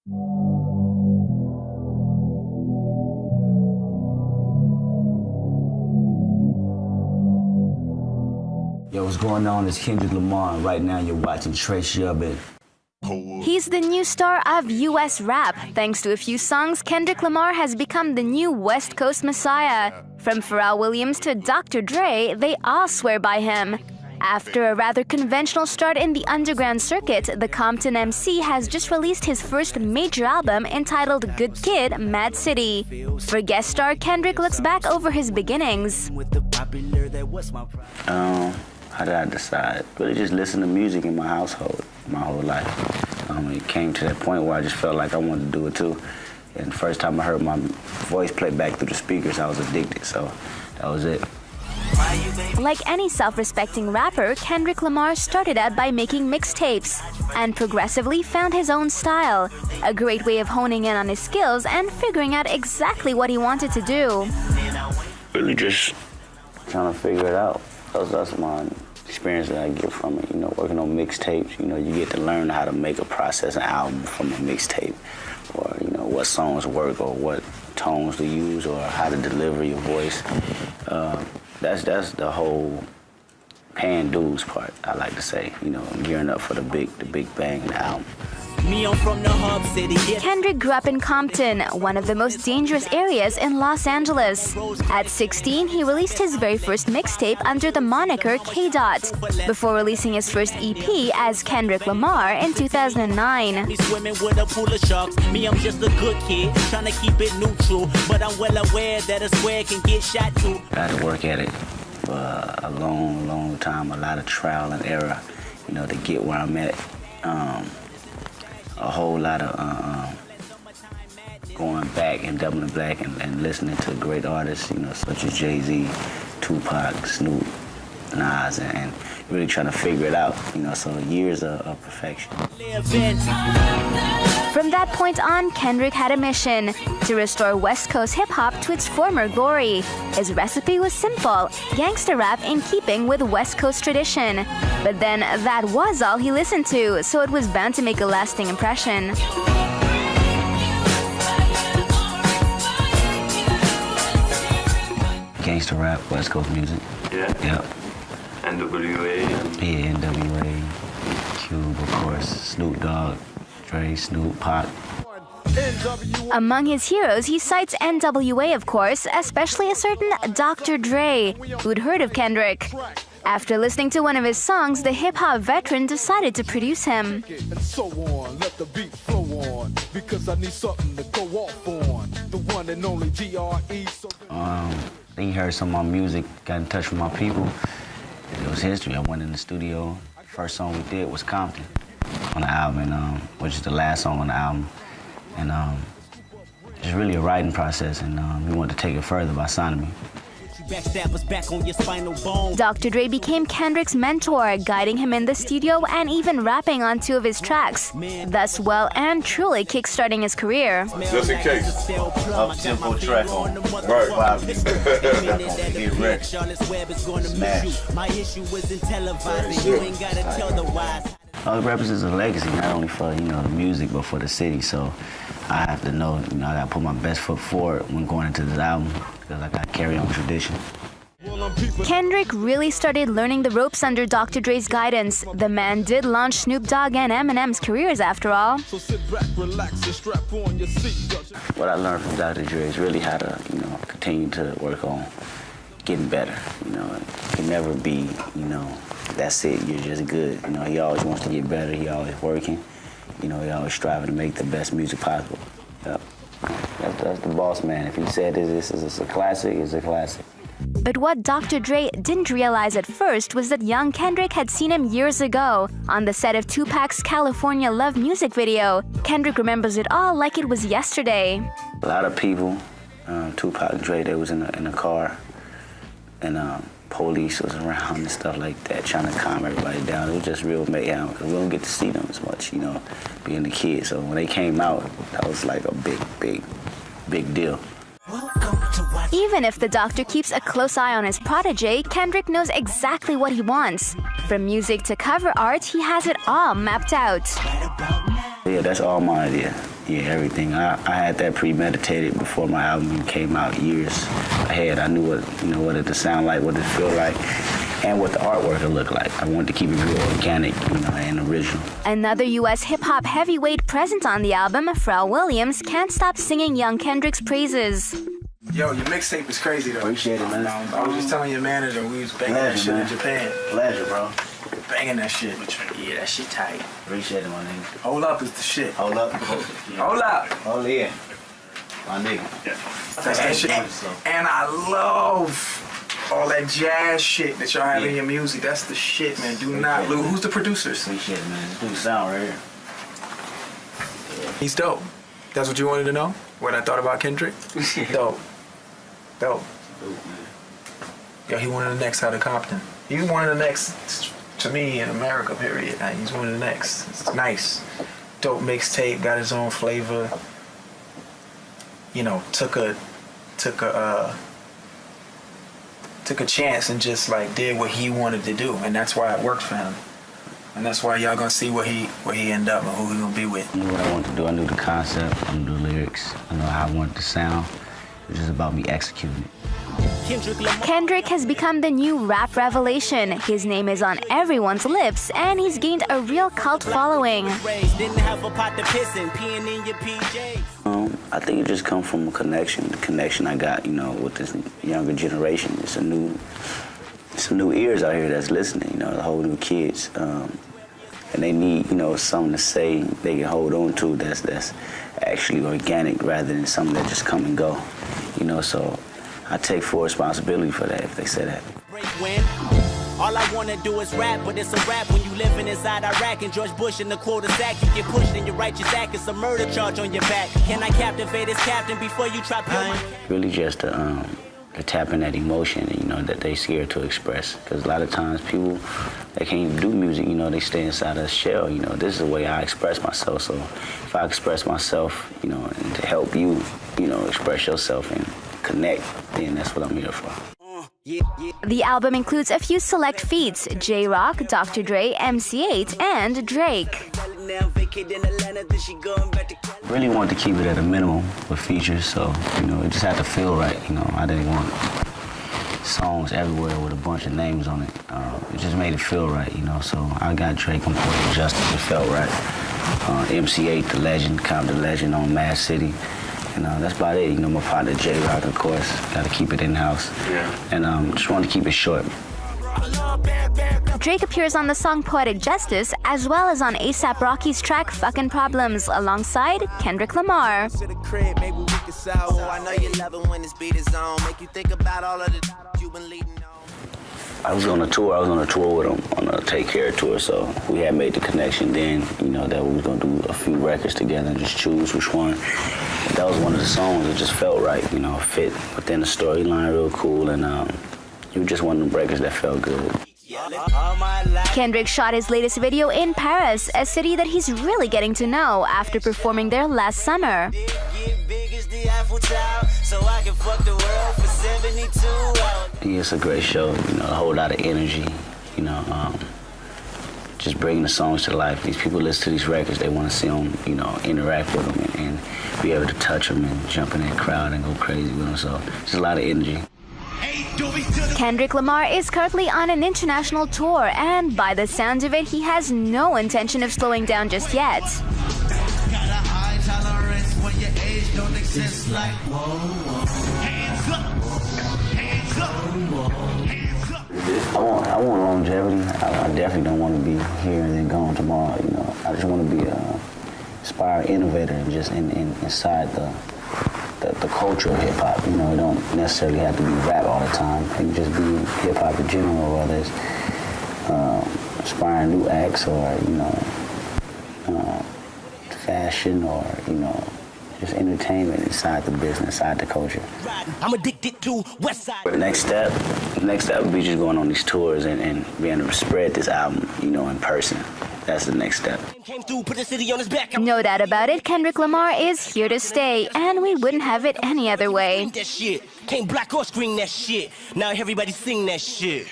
Yo, what's going on? It's Kendrick Lamar, and right now you're watching Trace Yubbin. He's the new star of U.S. rap. Thanks to a few songs, Kendrick Lamar has become the new West Coast messiah. From Pharrell Williams to Dr. Dre, they all swear by him. After a rather conventional start in the underground circuit, the Compton MC has just released his first major album entitled Good Kid, Mad City. For guest star, Kendrick looks back over his beginnings. How did I decide? Really just listen to music in my household my whole life. It came to that point where I just felt like I wanted to do it too. And the first time I heard my voice play back through the speakers, I was addicted, so that was it. Like any self-respecting rapper, Kendrick Lamar started out by making mixtapes and progressively found his own style. A great way of honing in on his skills and figuring out exactly what he wanted to do. Really just trying to figure it out. That's my experience that I get from it. Working on mixtapes, you get to learn how to make a process, an album from a mixtape, or, what songs work or what tones to use or how to deliver your voice. That's the whole paying dues part, I like to say. Gearing up for the big bang in the album. Kendrick grew up in Compton, one of the most dangerous areas in Los Angeles. At 16, he released his very first mixtape under the moniker K. Dot, before releasing his first EP as Kendrick Lamar in 2009. I had to work at it for a long time, a lot of trial and error, to get where I'm at. A whole lot of going back and doubling back and listening to great artists, such as Jay-Z, Tupac, Snoop, Nas, and really trying to figure it out, so years of perfection. From that point on, Kendrick had a mission: to restore West Coast hip-hop to its former glory. His recipe was simple: gangsta rap in keeping with West Coast tradition. But then that was all he listened to, so it was bound to make a lasting impression. Gangsta rap, West Coast music. Yeah? Yep. NWA? Yeah, NWA, Cube, of course, Snoop Dogg, Dre, Snoop, Pac. Among his heroes, he cites NWA, of course, especially a certain Dr. Dre, who'd heard of Kendrick. After listening to one of his songs, the hip-hop veteran decided to produce him. He heard some of my music, got in touch with my people. It was history. I went in the studio. First song we did was Compton on the album, and, which is the last song on the album. And it's really a writing process, and we wanted to take it further by signing me. Dr. Dre became Kendrick's mentor, guiding him in the studio and even rapping on 2 of his tracks, thus well and truly kickstarting his career. Just in case. Up-tempo track on Right. Get ready. Smash. It represents a legacy, not only for, the music, but for the city. So I have to know, I got to put my best foot forward when going into this album, because I got to carry on tradition. Kendrick really started learning the ropes under Dr. Dre's guidance. The man did launch Snoop Dogg and Eminem's careers, after all. What I learned from Dr. Dre is really how to, continue to work on getting better. It can never be, that's it, you're just good. He always wants to get better, he always working. He always striving to make the best music possible. Yep. That's the boss man. If he said this is a classic, it's a classic. But what Dr. Dre didn't realize at first was that young Kendrick had seen him years ago on the set of Tupac's California Love music video. Kendrick remembers it all like it was yesterday. A lot of people, Tupac and Dre, they was in a car, and police was around and stuff like that, trying to calm everybody down. It was just real mayhem, because we don't get to see them as much, being the kids. So when they came out, that was like a big deal. Even if the doctor keeps a close eye on his protege, Kendrick knows exactly what he wants. From music to cover art, he has it all mapped out. Yeah, that's all my idea. Yeah, everything. I had that premeditated before my album came out years ahead. I knew what it to sound like, what it feel like, and what the artwork would look like. I wanted to keep it real organic, and original. Another U.S. hip-hop heavyweight present on the album, Pharrell Williams, can't stop singing young Kendrick's praises. Yo, your mixtape is crazy though. Appreciate it, man. I was just telling your manager we was banging that shit in Japan. Pleasure, bro. Banging that shit. Yeah, that shit tight. Appreciate it, my nigga. Hold up is the shit. Hold up. Hold up. Hold in. My nigga. Yeah. That's that shit. And I love all that jazz shit that y'all have in your music. That's the shit, man. Do not lose. Who's the producers? Appreciate it, man. This dude sound right here. He's dope. That's what you wanted to know? What I thought about Kendrick? Dope. Dope. Yo, he one of the next out of Compton. He's one of the next, to me, in America, period. He's one of the next. It's nice. Dope mixtape, got his own flavor. Took a chance and just did what he wanted to do, and that's why it worked for him. And that's why y'all gonna see where he end up and who he gonna be with. I knew what I wanted to do. I knew the concept. I knew the lyrics. I know how I wanted to sound. It was just about me executing it. Kendrick has become the new rap revelation. His name is on everyone's lips, and he's gained a real cult following. I think it just comes from a connection. The connection I got, with this younger generation. It's some new ears out here that's listening. The whole new kids, and they need, something to say they can hold on to that's actually organic rather than something that just come and go. So I take full responsibility for that if they say that. All I wanna do is rap, but it's a rap when you living inside Iraq and George Bush in the quarterback. You get pushed in your righteous act, it's a murder charge on your back. Can I captivate this captain before you try to really just to tap in that emotion, that they scared to express. Because a lot of times people, they can't even do music, they stay inside a shell. This is the way I express myself. So if I express myself, and to help you, express yourself and connect, then that's what I'm here for. The album includes a few select feats: J-Rock, Dr. Dre, MC8, and Drake. Really wanted to keep it at a minimum with features, so, it just had to feel right. I didn't want songs everywhere with a bunch of names on it. It just made it feel right, so I got Drake on Poetic Justice, it felt right. MC8, the legend, Compton legend on Mad City. That's about it. My partner J-Rock, of course, got to keep it in-house. Yeah. And just wanted to keep it short. Drake appears on the song Poetic Justice, as well as on A$AP Rocky's track Fucking Problems, alongside Kendrick Lamar. I was on a tour. I was on a tour with him on a Take Care tour, so we had made the connection then, that we was gonna do a few records together and just choose which one. But that was one of the songs that just felt right, fit within the storyline real cool, and it was just one of the records that felt good. Kendrick shot his latest video in Paris, a city that he's really getting to know after performing there last summer. Yeah, it's a great show, a whole lot of energy, just bringing the songs to life. These people listen to these records, they want to see them, interact with them and be able to touch them and jump in that crowd and go crazy with them, so just a lot of energy. Kendrick Lamar is currently on an international tour, and by the sound of it, he has no intention of slowing down just yet. I want longevity. I definitely don't want to be here and then gone tomorrow. I just want to be an inspired innovator and just inside the culture of hip hop. It don't necessarily have to be rap all the time. It can just be hip hop in general, whether it's inspiring new acts or fashion or just entertainment inside the business, inside the culture. I'm addicted to Westside. The next step would be just going on these tours and being able to spread this album, in person. That's the next step. No doubt about it, Kendrick Lamar is here to stay, and we wouldn't have it any other way. Can't black or screen that shit. Now everybody sing that shit.